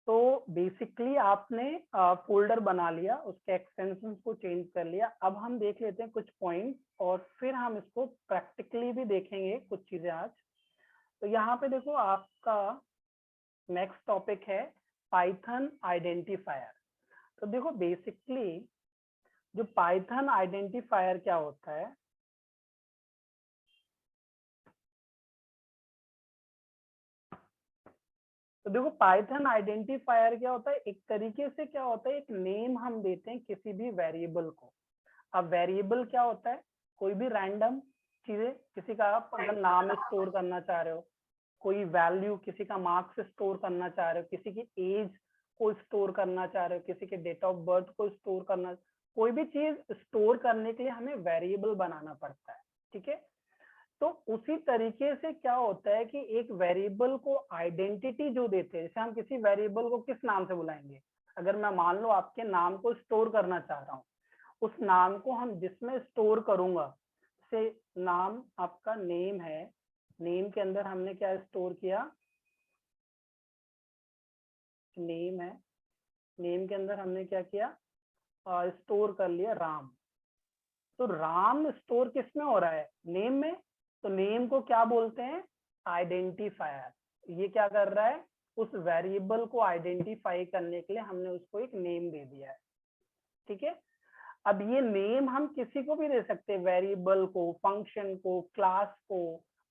तो बेसिकली आपने फोल्डर बना लिया, उसके एक्सटेंशन को चेंज कर लिया। अब हम देख लेते हैं कुछ पॉइंट्स और फिर हम इसको प्रैक्टिकली भी देखेंगे कुछ चीजें आज। तो यहाँ पे देखो आपका नेक्स्ट टॉपिक है पाइथन आइडेंटिफायर। तो देखो बेसिकली जो पाइथन आइडेंटिफायर क्या होता है, तो देखो पाइथन आइडेंटिफायर क्या होता है, एक तरीके से क्या होता है, एक नेम हम देते हैं किसी भी वेरिएबल को। अब वेरिएबल क्या होता है, कोई भी रैंडम चीजें, किसी का आप अगर नाम स्टोर करना चाह रहे हो, कोई वैल्यू, किसी का मार्क्स स्टोर करना चाह रहे हो, किसी की एज को स्टोर करना चाह रहे हो, किसी के डेट ऑफ बर्थ को स्टोर करना, कोई भी चीज स्टोर करने के लिए हमें वेरिएबल बनाना पड़ता है। ठीक है, तो उसी तरीके से क्या होता है कि एक वेरिएबल को आइडेंटिटी जो देते हैं, जैसे हम किसी वेरिएबल को किस नाम से बुलाएंगे, अगर मैं मान लो आपके नाम को स्टोर करना चाह रहा हूँ, उस नाम को हम जिसमें स्टोर करूंगा, से नाम आपका नेम है, नेम के अंदर हमने क्या स्टोर किया, नेम है, नेम के अंदर हमने क्या किया, स्टोर कर लिया राम। तो राम स्टोर किस में हो रहा है, नेम में, तो नेम को क्या बोलते हैं, आइडेंटिफायर। ये क्या कर रहा है, उस वेरिएबल को आइडेंटिफाई करने के लिए हमने उसको एक नेम दे दिया है। ठीक है, अब ये नेम हम किसी को भी दे सकते हैं, वेरिएबल को, फंक्शन को, क्लास को,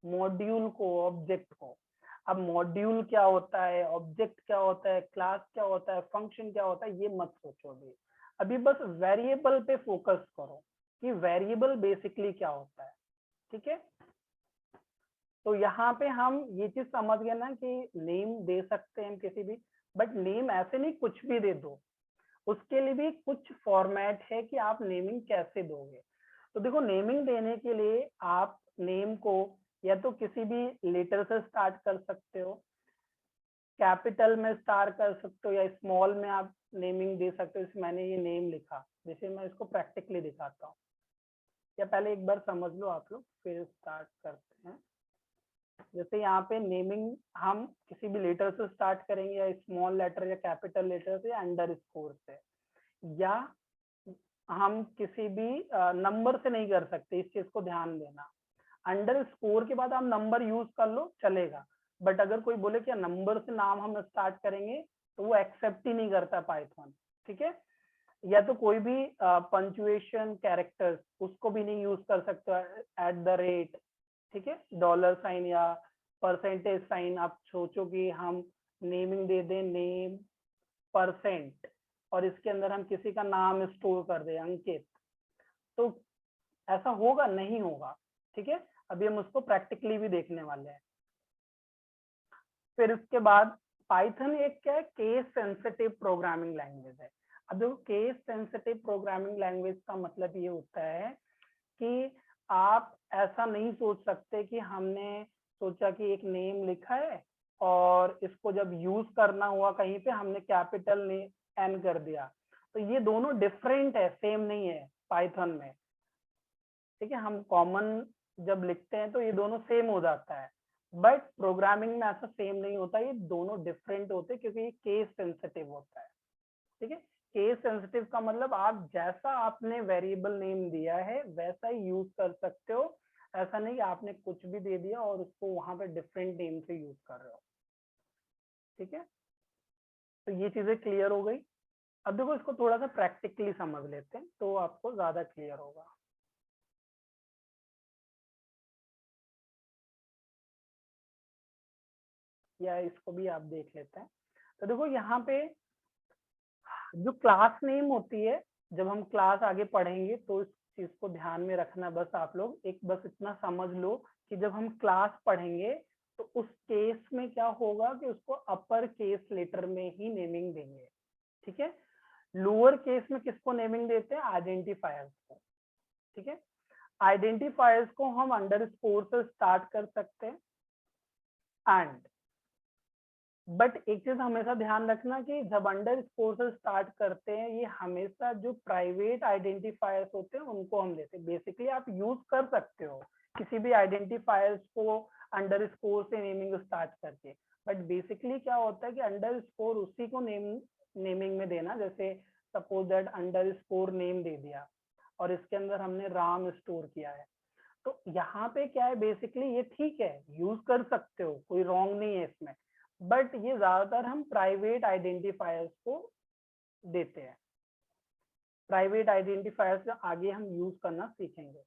मॉड्यूल को, ऑब्जेक्ट को। अब मॉड्यूल क्या होता है, ऑब्जेक्ट क्या होता है, क्लास क्या होता है, फंक्शन क्या होता है, ये मत सोचो अभी बस वेरिएबल पे फोकस करो कि वेरिएबल बेसिकली क्या होता है। ठीक है, तो यहाँ पे हम ये चीज समझ गए ना कि नेम दे सकते हैं हम किसी भी, बट नेम ऐसे नहीं कुछ भी दे दो, उसके लिए भी कुछ फॉर्मेट है कि आप नेमिंग कैसे दोगे। तो देखो नेमिंग देने के लिए आप नेम को या तो किसी भी लेटर से स्टार्ट कर सकते हो, कैपिटल में स्टार्ट कर सकते हो, या स्मॉल में आप नेमिंग दे सकते हो। जैसे मैंने ये नेम लिखा, जैसे मैं इसको प्रैक्टिकली दिखाता हूँ, या पहले एक बार समझ लो आप लोग फिर स्टार्ट करते हैं। जैसे यहाँ पे नेमिंग हम किसी भी लेटर से स्टार्ट करेंगे, या स्मॉल लेटर या कैपिटल लेटर से, या अंडर स्कोर से, या हम किसी भी नंबर से नहीं कर सकते, इस चीज को ध्यान देना। अंडर स्कोर के बाद आप नंबर यूज कर लो चलेगा, बट अगर कोई बोले कि नंबर से नाम हम स्टार्ट करेंगे तो वो एक्सेप्ट ही नहीं करता पाइथन। ठीक है, या तो कोई भी पंचुएशन कैरेक्टर्स उसको भी नहीं यूज कर सकते, एट द रेट, ठीक है, डॉलर साइन या परसेंटेज साइन। आप सोचो कि हम नेमिंग दे दें नेम परसेंट और इसके अंदर हम किसी का नाम स्टोर कर दें अंकित, तो ऐसा होगा नहीं होगा। ठीक है, अभी हम उसको प्रैक्टिकली भी देखने वाले हैं। फिर इसके बाद पाइथन एक क्या है, केस सेंसिटिव प्रोग्रामिंग लैंग्वेज है। अब देखो केस सेंसिटिव प्रोग्रामिंग लैंग्वेज का मतलब ये होता है कि आप ऐसा नहीं सोच सकते कि हमने सोचा कि एक नेम लिखा है और इसको जब यूज करना हुआ कहीं पे हमने कैपिटल ने एन कर दिया, तो ये दोनों डिफरेंट है, सेम नहीं है पाइथन में। ठीक है, हम कॉमन जब लिखते हैं तो ये दोनों सेम हो जाता है, बट प्रोग्रामिंग में ऐसा सेम नहीं होता, ये दोनों डिफरेंट होते हैं क्योंकि ये केस सेंसिटिव होता है। ठीक है, केस सेंसिटिव का मतलब आप जैसा आपने वेरिएबल नेम दिया है वैसा ही यूज कर सकते हो, ऐसा नहीं कि आपने कुछ भी दे दिया और उसको वहां पे डिफरेंट नेम से यूज कर रहे हो। ठीक है, तो ये चीजें क्लियर हो गई। अब देखो इसको थोड़ा सा प्रैक्टिकली समझ लेते हैं तो आपको ज्यादा क्लियर होगा। या इसको भी आप देख लेते हैं। तो देखो यहाँ पे जो क्लास नेम होती है, जब हम क्लास आगे पढ़ेंगे तो इस चीज को ध्यान में रखना। बस आप लोग एक बस इतना समझ लो कि जब हम क्लास पढ़ेंगे तो उस केस में क्या होगा कि उसको अपर केस लेटर में ही नेमिंग देंगे। ठीक है, लोअर केस में किसको नेमिंग देते हैं, आइडेंटिफायर्स को। ठीक है, आइडेंटिफायर्स को हम अंडर स्कोर से स्टार्ट कर सकते हैं। एंड बट एक चीज हमेशा ध्यान रखना कि जब अंडर स्कोर से स्टार्ट करते हैं, ये हमेशा जो प्राइवेट आइडेंटिफायर्स होते हैं उनको हम देते हैं। बेसिकली आप यूज कर सकते हो किसी भी आइडेंटिफायर्स को अंडरस्कोर से नेमिंग स्टार्ट करके, बट बेसिकली क्या होता है कि अंडरस्कोर उसी को नेमिंग में देना, जैसे सपोज दैट अंडरस्कोर नेम दे दिया और इसके अंदर हमने राम स्टोर किया है। तो यहाँ पे क्या है, बेसिकली ये ठीक है, यूज कर सकते हो, कोई रॉन्ग नहीं है इसमें, बट ये ज्यादातर हम प्राइवेट आइडेंटिफायर्स को देते हैं। प्राइवेट आइडेंटिफायर्स आगे हम यूज करना सीखेंगे।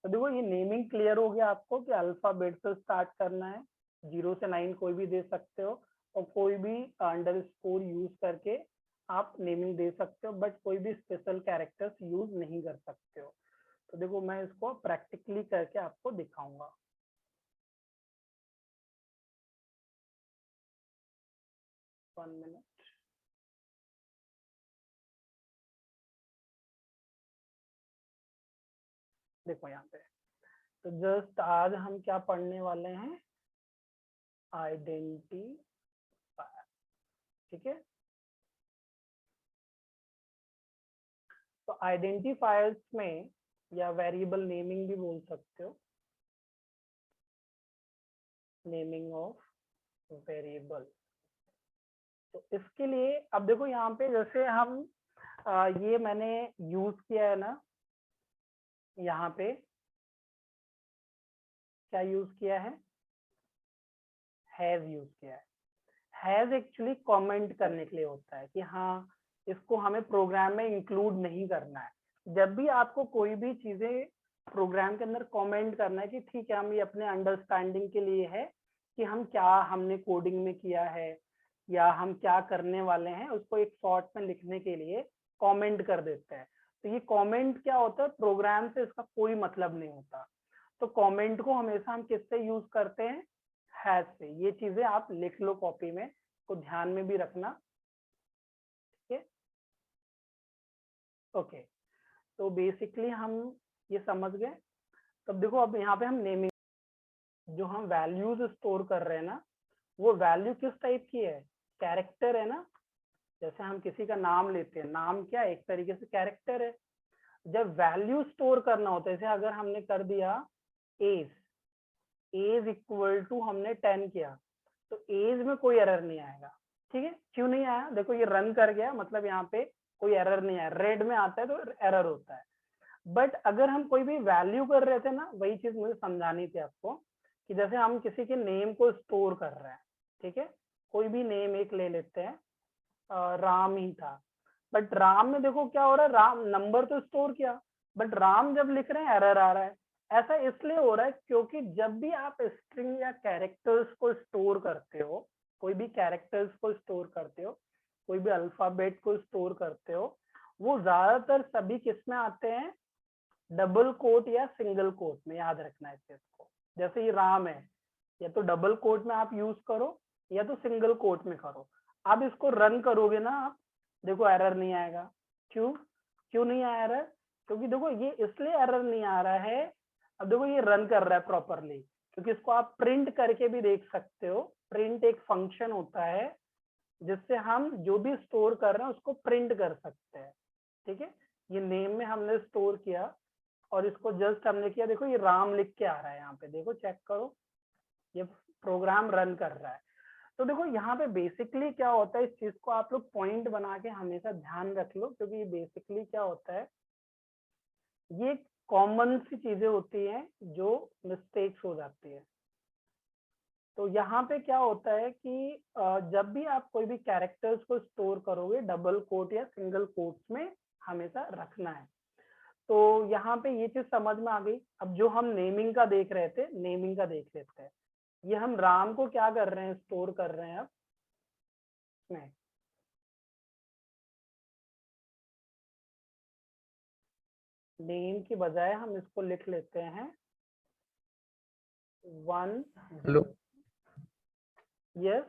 तो देखो ये नेमिंग क्लियर हो गया आपको कि अल्फाबेट से स्टार्ट करना है, 0 से 9 कोई भी दे सकते हो, और कोई भी अंडरस्कोर यूज करके आप नेमिंग दे सकते हो, बट कोई भी स्पेशल कैरेक्टर्स यूज नहीं कर सकते हो। तो देखो मैं इसको प्रैक्टिकली करके आपको दिखाऊंगा। One minute. देखो यहाँ पे, तो जस्ट आज हम क्या पढ़ने वाले हैं, आइडेंटिफायर, ठीक है। तो आइडेंटिफायर्स में, या वेरिएबल नेमिंग भी बोल सकते हो, नेमिंग ऑफ वेरिएबल। तो इसके लिए अब देखो यहाँ पे जैसे हम ये मैंने यूज किया है ना, यहाँ पे क्या यूज किया है, हैज यूज किया है। हैज एक्चुअली कमेंट करने के लिए होता है कि हाँ इसको हमें प्रोग्राम में इंक्लूड नहीं करना है। जब भी आपको कोई भी चीजें प्रोग्राम के अंदर कमेंट करना है कि ठीक है हम ये अपने अंडरस्टैंडिंग के लिए है कि हम क्या हमने कोडिंग में किया है या हम क्या करने वाले हैं, उसको एक शॉर्ट में लिखने के लिए कमेंट कर देते हैं। तो ये कमेंट क्या होता है, प्रोग्राम से इसका कोई मतलब नहीं होता। तो कमेंट को हमेशा हम किससे यूज करते हैं, हैज से। ये चीजें आप लिख लो कॉपी में, को ध्यान में भी रखना, ठीक है। ओके, तो बेसिकली हम ये समझ गए। तब देखो अब यहाँ पे हम नेमिंग, जो हम वैल्यूज स्टोर कर रहे हैं ना, वो वैल्यू किस टाइप की है, कैरेक्टर है ना। जैसे हम किसी का नाम लेते हैं, नाम क्या एक तरीके से कैरेक्टर है। जब वैल्यू स्टोर करना होता है, जैसे अगर हमने कर दिया एज, एज इक्वल टू हमने 10 किया, तो एज में कोई एरर नहीं आएगा, ठीक है। क्यों नहीं आया, देखो ये रन कर गया, मतलब यहाँ पे कोई एरर नहीं आया, रेड में आता है तो एरर होता है। बट अगर हम कोई भी वैल्यू कर रहे थे ना, वही चीज मुझे समझानी थी आपको, कि जैसे हम किसी के नेम को स्टोर कर रहे हैं, ठीक है, कोई भी नेम एक ले लेते हैं, राम ही था, बट राम में देखो क्या हो रहा है, राम नंबर तो स्टोर किया, बट राम जब लिख रहे हैं एरर आ रहा है। ऐसा इसलिए हो रहा है क्योंकि जब भी आप स्ट्रिंग या कैरेक्टर्स को स्टोर करते हो, कोई भी कैरेक्टर्स को स्टोर करते हो, कोई भी अल्फाबेट को स्टोर करते हो, वो ज्यादातर सभी किस में आते हैं, डबल कोट या सिंगल कोट में। याद रखना है इस चीज को। जैसे ये राम है, या तो डबल कोट में आप यूज करो या तो सिंगल कोट में करो। अब इसको रन करोगे ना आप, देखो एरर नहीं आएगा। क्यों क्यों नहीं आया एरर, क्योंकि देखो ये इसलिए एरर नहीं आ रहा है, अब देखो ये रन कर रहा है प्रॉपरली, क्योंकि इसको आप प्रिंट करके भी देख सकते हो। प्रिंट एक फंक्शन होता है जिससे हम जो भी स्टोर कर रहे हैं उसको प्रिंट कर सकते हैं, ठीक है। ये नेम में हमने स्टोर किया और इसको जस्ट हमने किया, देखो ये राम लिख के आ रहा है यहाँ पे, देखो चेक करो, ये प्रोग्राम रन कर रहा है। तो देखो यहाँ पे बेसिकली क्या होता है, इस चीज को आप लोग पॉइंट बना के हमेशा ध्यान रख लो, क्योंकि ये बेसिकली क्या होता है, ये कॉमन सी चीजें होती हैं जो मिस्टेक्स हो जाती है। तो यहाँ पे क्या होता है कि जब भी आप कोई भी कैरेक्टर्स को स्टोर करोगे, डबल कोट या सिंगल कोट्स में हमेशा रखना है। तो यहाँ पे ये चीज समझ में आ गई। अब जो हम नेमिंग का देख रहे थे, नेमिंग का देख लेते हैं। ये हम राम को क्या कर रहे हैं, स्टोर कर रहे हैं अब में, नेम की बजाय हम इसको लिख लेते हैं 1। हेलो। Yes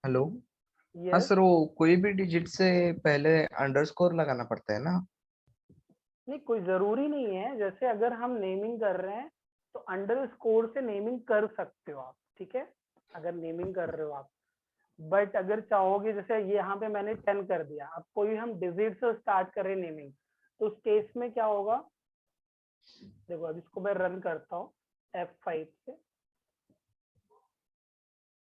hello. हाँ यस। सर, वो कोई भी डिजिट से पहले अंडरस्कोर लगाना पड़ता है ना? नहीं, कोई जरूरी नहीं है। जैसे अगर हम नेमिंग कर रहे हैं तो अंडर स्कोर से नेमिंग कर सकते हो आप, ठीक है, अगर नेमिंग कर रहे हो आप। बट अगर चाहोगे, जैसे ये यहाँ पे मैंने 10 कर दिया, अब कोई हम डिजिट से स्टार्ट करें नेमिंग, तो उस केस में क्या होगा, देखो अब इसको मैं रन करता हूँ F5 से,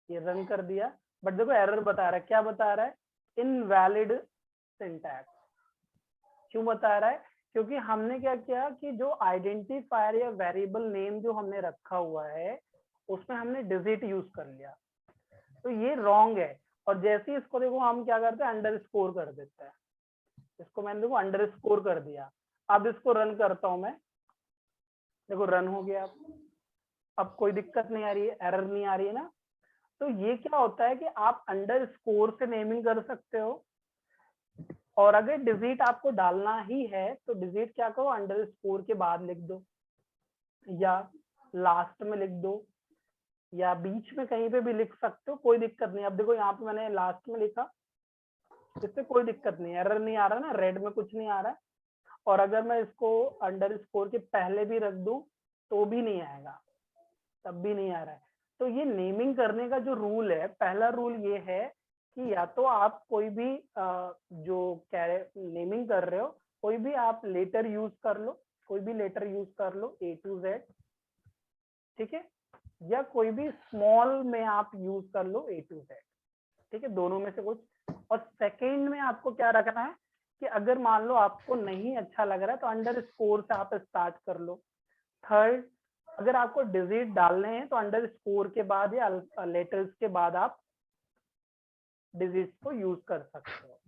ये रन कर दिया, बट देखो एरर बता रहा है। क्या बता रहा है? Invalid syntax. क्यों बता रहा है? क्योंकि हमने क्या किया कि जो आइडेंटिफायर या वेरिएबल नेम जो हमने रखा हुआ है उसमें हमने डिजिट यूज कर लिया, तो ये रॉन्ग है। और जैसे ही इसको देखो हम क्या करते हैं, अंडर स्कोर कर देते हैं। इसको मैंने देखो अंडर स्कोर कर दिया। अब इसको रन करता हूं मैं, देखो रन हो गया। अब कोई दिक्कत नहीं आ रही है, एरर नहीं आ रही है ना। तो ये क्या होता है कि आप अंडर स्कोर से नेमिंग कर सकते हो, और अगर डिजिट आपको डालना ही है तो डिजिट क्या करो, अंडर स्कोर के बाद लिख दो, या लास्ट में लिख दो, या बीच में कहीं पे भी लिख सकते हो, कोई दिक्कत नहीं। अब देखो यहाँ पे मैंने लास्ट में लिखा, इससे कोई दिक्कत नहीं, एरर नहीं आ रहा ना, रेड में कुछ नहीं आ रहा है। और अगर मैं इसको अंडर स्कोर के पहले भी रख दूं तो भी नहीं आएगा, तब भी नहीं आ रहा है। तो ये नेमिंग करने का जो रूल है, पहला रूल ये है कि या तो आप कोई भी जो नेमिंग कर रहे हो, कोई भी आप लेटर यूज कर लो, कोई भी लेटर यूज कर लो A to Z, ठीक है, या कोई भी स्मॉल में आप यूज कर लो A to Z, ठीक है, दोनों में से कुछ। और सेकंड में आपको क्या रखना है कि अगर मान लो आपको नहीं अच्छा लग रहा है तो अंडर स्कोर से आप स्टार्ट कर लो। थर्ड, अगर आपको डिजिट डालने हैं तो अंडर स्कोर के बाद या लेटर्स के बाद आप डिजिट को यूज कर सकते हो।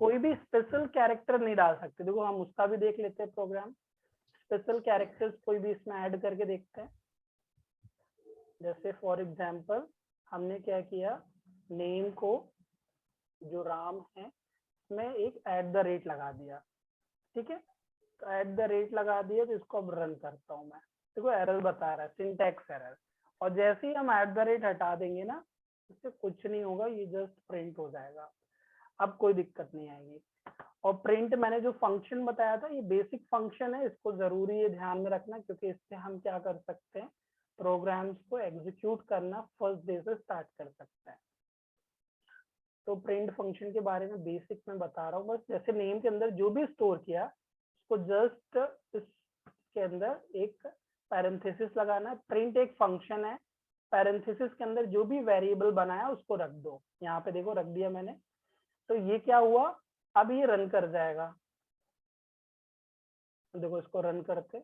कोई भी स्पेशल कैरेक्टर नहीं डाल सकते। देखो हम उसका भी देख लेते हैं प्रोग्राम, स्पेशल कैरेक्टर्स कोई भी इसमें ऐड करके देखते हैं। जैसे फॉर एग्जांपल हमने क्या किया, नेम को जो राम है उसमें एक @ लगा दिया, ठीक है। तो @ लगा दिया, तो इसको अब रन करता हूँ मैं। देखो एरर बता रहा है, सिंटैक्स एरर। और जैसे ही हम @ हटा देंगे ना, इससे कुछ नहीं होगा, ये जस्ट प्रिंट हो जाएगा, अब कोई दिक्कत नहीं आएगी। और प्रिंट मैंने जो फंक्शन बताया था, ये बेसिक फंक्शन है, इसको जरूरी है ध्यान में रखना, क्योंकि इससे हम क्या कर सकते हैं, प्रोग्राम्स को एग्जीक्यूट करना फर्स्ट डे से स्टार्ट कर सकते हैं। तो प्रिंट फंक्शन के बारे में बेसिक में बता रहा हूँ बस। जैसे नेम के अंदर जो भी स्टोर किया उसको जस्ट इसके अंदर एक पैरेंथेसिस लगाना है। प्रिंट एक फंक्शन है, पैरेंथेसिस के अंदर जो भी वेरिएबल बनाया उसको रख दो। यहाँ पे देखो रख दिया मैंने। तो ये क्या हुआ, अब ये रन कर जाएगा। देखो इसको रन करते,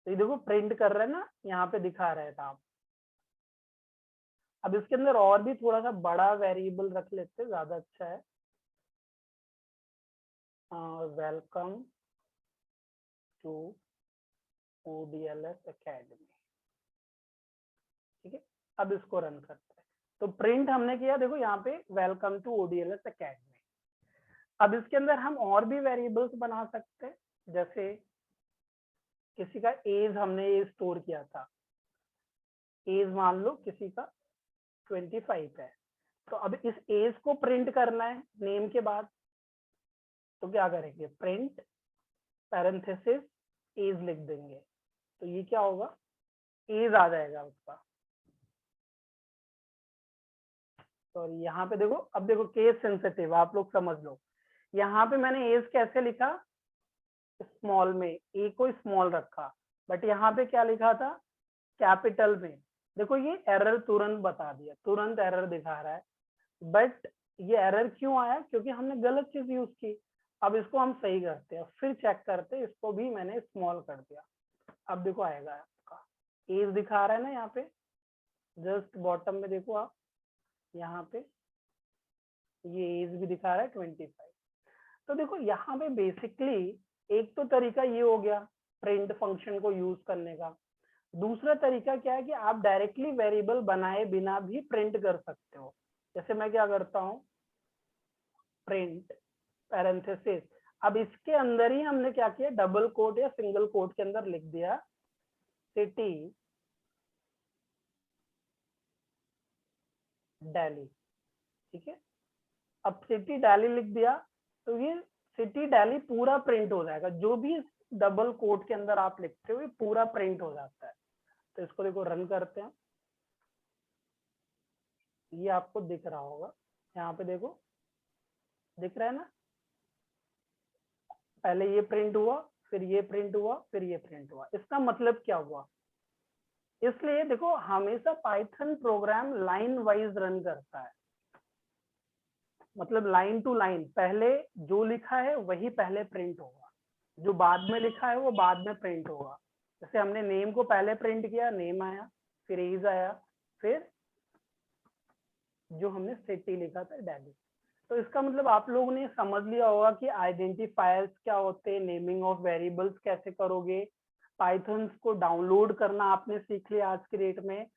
तो ये देखो प्रिंट कर रहे हैं ना, यहाँ पे दिखा रहे थे आप। अब इसके अंदर और भी थोड़ा सा बड़ा वेरिएबल रख लेते, ज्यादा अच्छा है। वेलकम टू ODLS Academy, ठीक है। अब इसको रन करते हैं, तो प्रिंट हमने किया, देखो यहाँ पे वेलकम टू ODLS Academy। अब इसके अंदर हम और भी वेरिएबल्स बना सकते हैं। जैसे किसी का एज हमने ये स्टोर किया था, एज मान लो किसी का 25 है, तो अब इस एज को प्रिंट करना है नेम के बाद, तो क्या करेंगे, प्रिंट पैरेंथेसिस एज लिख देंगे, तो ये क्या होगा, एज आ जाएगा उसका। तो यहाँ पे देखो, अब देखो केस सेंसिटिव, आप लोग समझ लो। यहाँ पे मैंने एज कैसे लिखा, स्मॉल में, ए को स्मॉल रखा, बट यहाँ पे क्या लिखा था, कैपिटल में। देखो ये एरर तुरंत बता दिया, तुरंत एरर दिखा रहा है। बट ये एरर क्यों आया, क्योंकि हमने गलत चीज यूज की। अब इसको हम सही करते हैं, फिर चेक करते हैं, इसको भी मैंने स्मॉल कर दिया। अब देखो आएगा आपका एज दिखा रहा है ना, यहाँ पे जस्ट बॉटम में देखो आप, यहाँ पे ये एज भी दिखा रहा है 25। तो देखो यहाँ पे बेसिकली एक तो तरीका ये हो गया प्रिंट फंक्शन को यूज करने का। दूसरा तरीका क्या है कि आप डायरेक्टली वेरिएबल बनाए बिना भी प्रिंट कर सकते हो। जैसे मैं क्या करता हूँ, प्रिंट पैरेंथेसिस, अब इसके अंदर ही हमने क्या किया, डबल कोट या सिंगल कोट के अंदर लिख दिया सिटी दिल्ली, ठीक है। अब सिटी दिल्ली लिख दिया, तो ये सिटी दिल्ली पूरा प्रिंट हो जाएगा, जो भी डबल कोट के अंदर आप लिखते हो ये पूरा प्रिंट हो जाता है। तो इसको देखो रन करते हैं, ये आपको दिख रहा होगा, यहाँ पे देखो दिख रहा है ना, पहले ये प्रिंट हुआ, फिर ये प्रिंट हुआ, फिर ये प्रिंट हुआ। इसका मतलब क्या हुआ? इसलिए देखो हमेशा Python program line wise run करता है, मतलब लाइन टू लाइन, पहले जो लिखा है वही पहले प्रिंट होगा, जो बाद में लिखा है वो बाद में प्रिंट होगा। जैसे हमने नेम को पहले प्रिंट किया, नेम आया, फिर एज आया, फिर जो हमने सिटी लिखा था दिल्ली। तो इसका मतलब आप लोगों ने समझ लिया होगा कि आइडेंटिफायर्स क्या होते हैं, नेमिंग ऑफ वेरिएबल्स कैसे करोगे, पाइथन को डाउनलोड करना आपने सीख लिया आज की डेट में,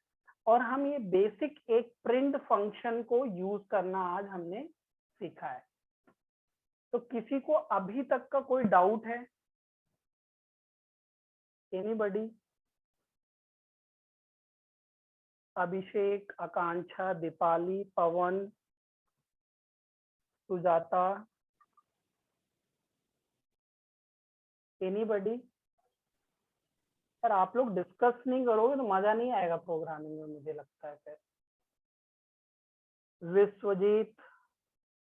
और हम ये बेसिक एक प्रिंट फंक्शन को यूज करना आज हमने सीखा है। तो किसी को अभी तक का कोई डाउट है? एनीबॉडी? अभिषेक, आकांक्षा, दीपाली, पवन, सुजाता, एनीबॉडी? सर आप लोग डिस्कस नहीं करोगे तो मजा नहीं आएगा प्रोग्रामिंग में, मुझे लगता है। फिर Vishwajeet,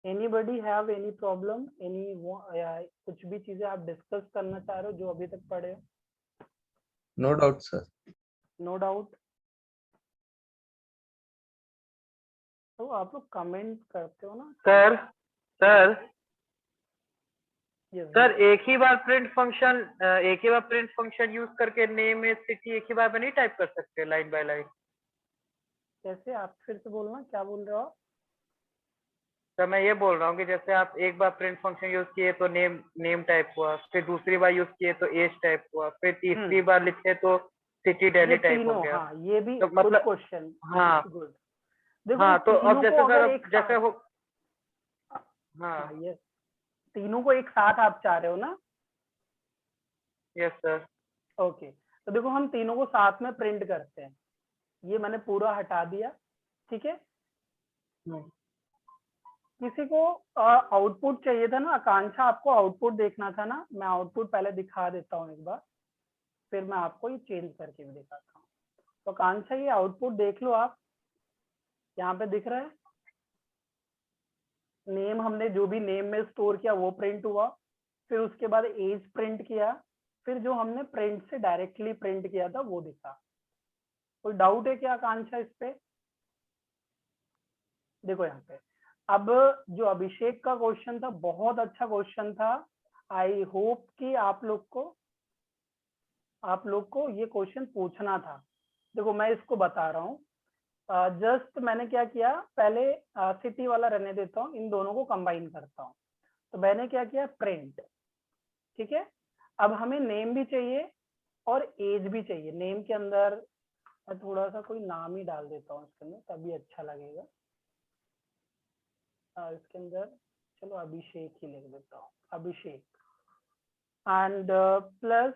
anybody have any problem, any कुछ भी चीजें आप डिस्कस करना चाह रहे हो जो अभी तक पढ़े हो? No doubt sir. No doubt. तो आप लोग कमेंट करते हो ना सर सर ये सर एक ही बार प्रिंट फंक्शन यूज करके नेम में सिटी एक ही बार में नहीं टाइप कर सकते लाइन बाय लाइन? कैसे? आप फिर से बोलना, क्या बोल रहे हो आप? तो मैं ये बोल रहा हूँ कि जैसे आप एक बार प्रिंट फंक्शन यूज किए तो नेम टाइप हुआ, फिर दूसरी बार यूज किए तो एज टाइप हुआ, फिर तीसरी बार लिखे तो सिटी ये दिल्ली टाइप हो तीनों, गया। हाँ ये भी तो गुड मतलब क्वेश्चन, हाँ गुड। देखो हाँ, तो अब तीनों जैसे को सर अगर एक जैसे साथ, हो हाँ हाँ ये तीनों को एक साथ आप चाह रहे हो ना? Yes sir. ओके, तो देखो हम तीनों को साथ में प्रिंट करते हैं। ये मैंने पूरा हटा दिया, ठीक है। किसी को आउटपुट चाहिए था ना? आकांक्षा, आपको आउटपुट देखना था ना? मैं आउटपुट पहले दिखा देता हूँ एक बार, फिर मैं आपको ये चेंज करके भी दिखाता हूँ। तो आकांक्षा ये आउटपुट देख लो आप, यहाँ पे दिख रहा है नेम, हमने जो भी नेम में स्टोर किया वो प्रिंट हुआ, फिर उसके बाद एज प्रिंट किया, फिर जो हमने प्रिंट से डायरेक्टली प्रिंट किया था वो दिखा। कोई डाउट है क्या आकांक्षा इस पे? देखो यहाँ पे, अब जो अभिषेक का क्वेश्चन था बहुत अच्छा क्वेश्चन था। आई होप कि आप लोग को ये क्वेश्चन पूछना था। देखो मैं इसको बता रहा हूँ, जस्ट मैंने क्या किया, पहले सिटी वाला रहने देता हूँ, इन दोनों को कंबाइन करता हूँ। तो मैंने क्या किया, प्रिंट, ठीक है। अब हमें नेम भी चाहिए और एज भी चाहिए। नेम के अंदर मैं थोड़ा सा कोई नाम ही डाल देता हूँ इसके अंदर, तभी अच्छा लगेगा। इसके अंदर चलो अभिषेक ही लिख देता हूँ, अभिषेक। एंड प्लस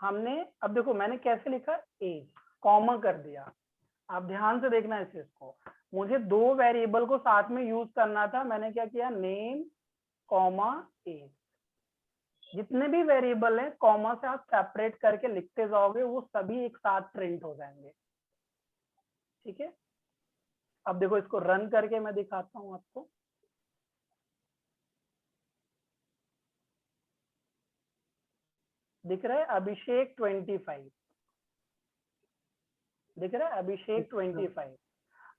हमने, अब देखो मैंने कैसे लिखा, एज, कॉमा कर दिया। आप ध्यान से देखना इस चीज को, मुझे दो वेरिएबल को साथ में यूज करना था। मैंने क्या किया, नेम कॉमा एज। जितने भी वेरिएबल है कॉमा से आप सेपरेट करके लिखते जाओगे, वो सभी एक साथ प्रिंट हो जाएंगे, ठीक है। अब देखो इसको रन करके मैं दिखाता हूँ आपको। दिख रहा है अभिषेक 25, दिख रहा है अभिषेक 25।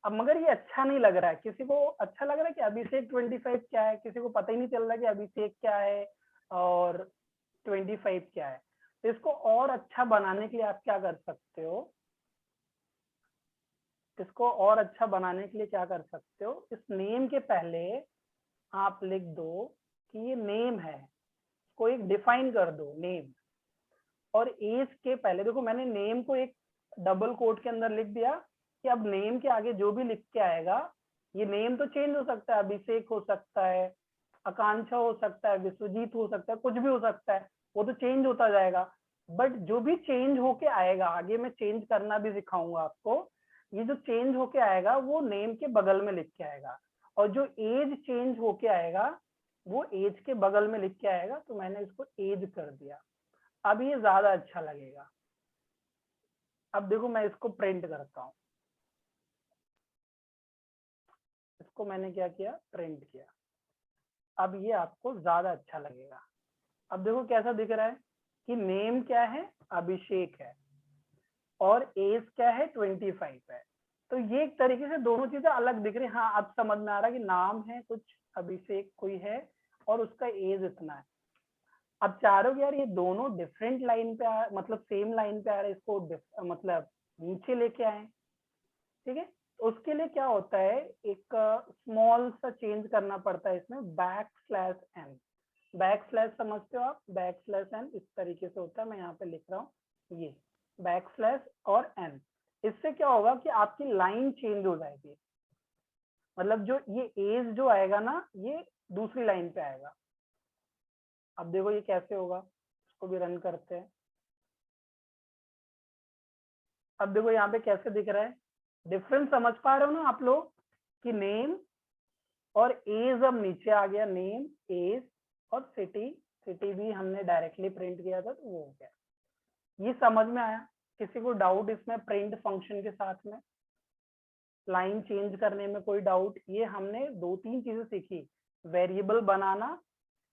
अब मगर ये अच्छा नहीं लग रहा है, किसी को अच्छा लग रहा है कि अभिषेक 25 क्या है? किसी को पता ही नहीं चल रहा कि अभिषेक क्या है और 25 क्या है। तो इसको और अच्छा बनाने के लिए आप क्या कर सकते हो, इसको और अच्छा बनाने के लिए क्या कर सकते हो, इस नेम के पहले आप लिख दो कि ये नेम है, इसको एक डिफाइन कर दो नेम। और एज के पहले देखो मैंने नेम को एक डबल कोट के अंदर लिख दिया कि अब नेम के आगे जो भी लिख के आएगा, ये नेम तो चेंज हो सकता है, अभिषेक हो सकता है, आकांक्षा हो सकता है, विश्वजीत हो सकता है, कुछ भी हो सकता है, वो तो चेंज होता जाएगा। बट जो भी चेंज होके आएगा, आगे मैं चेंज करना भी सिखाऊंगा आपको, ये जो चेंज होके आएगा वो नेम के बगल में लिख के आएगा, और जो एज चेंज होके आएगा वो एज के बगल में लिख के आएगा। तो मैंने इसको एज कर दिया, अब ये ज्यादा अच्छा लगेगा। अब देखो मैं इसको प्रिंट करता हूँ, इसको मैंने क्या किया, प्रिंट किया। अब ये आपको ज्यादा अच्छा लगेगा। अब देखो कैसा दिख रहा है कि नेम क्या है, अभिषेक है, और एज क्या है, 25 है। तो ये एक तरीके से दोनों चीजें अलग दिख रही है। हाँ अब समझ में आ रहा है कि नाम है कुछ, अभिषेक कोई है, और उसका एज इतना है। अब चारों यार ये दोनों डिफरेंट लाइन पे मतलब सेम लाइन पे आ रहे हैं, इसको मतलब नीचे लेके आए, ठीक है। तो उसके लिए क्या होता है, एक स्मॉल सा चेंज करना पड़ता है इसमें, \n। बैकस्लैश समझते हो आप, \n इस तरीके से होता है, मैं यहाँ पे लिख रहा हूँ ये बैकस्लैश और n। इससे क्या होगा कि आपकी लाइन चेंज हो जाएगी, मतलब जो ये एज जो आएगा ना ये दूसरी लाइन पे आएगा। अब देखो ये कैसे होगा, इसको भी रन करते हैं। अब देखो यहाँ पे कैसे दिख रहा है, डिफरेंस समझ पा रहे हो ना आप लोग कि नेम और एज अब नीचे आ गया, नेम एज, और सिटी, सिटी भी हमने डायरेक्टली प्रिंट किया था तो वो हो गया। ये समझ में आया? किसी को डाउट इसमें प्रिंट फंक्शन के साथ में, लाइन चेंज करने में कोई डाउट? ये हमने 2-3 चीजें सीखी, वेरिएबल बनाना,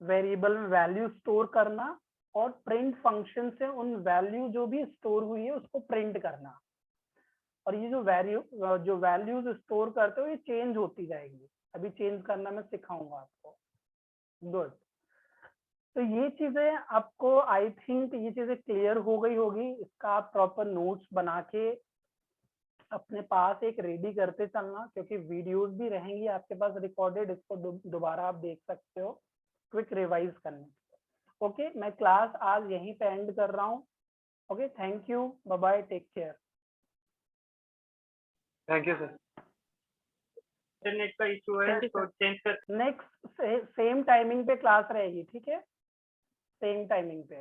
वेरिएबल में वैल्यू स्टोर करना, और प्रिंट फंक्शन से उन वैल्यू जो भी स्टोर हुई है उसको प्रिंट करना। और ये जो वैल्यूज स्टोर करते हो ये चेंज होती जाएगी, अभी चेंज करना मैं सिखाऊंगा आपको। गुड। तो ये चीजें आपको आई थिंक ये चीजें क्लियर हो गई होगी। इसका आप प्रॉपर नोट्स बना के अपने पास एक रेडी करते चलना, क्योंकि वीडियोस भी रहेंगी आपके पास रिकॉर्डेड, इसको दोबारा आप देख सकते हो क्विक रिवाइज करने। ओके, मैं क्लास आज यहीं पे एंड कर रहा हूँ। Okay, thank you, bye bye, take care. Thank you sir. Internet का इशू है तो चेंज कर। नेक्स्ट सेम टाइमिंग पे क्लास रहेगी, ठीक है, सेम टाइमिंग पे।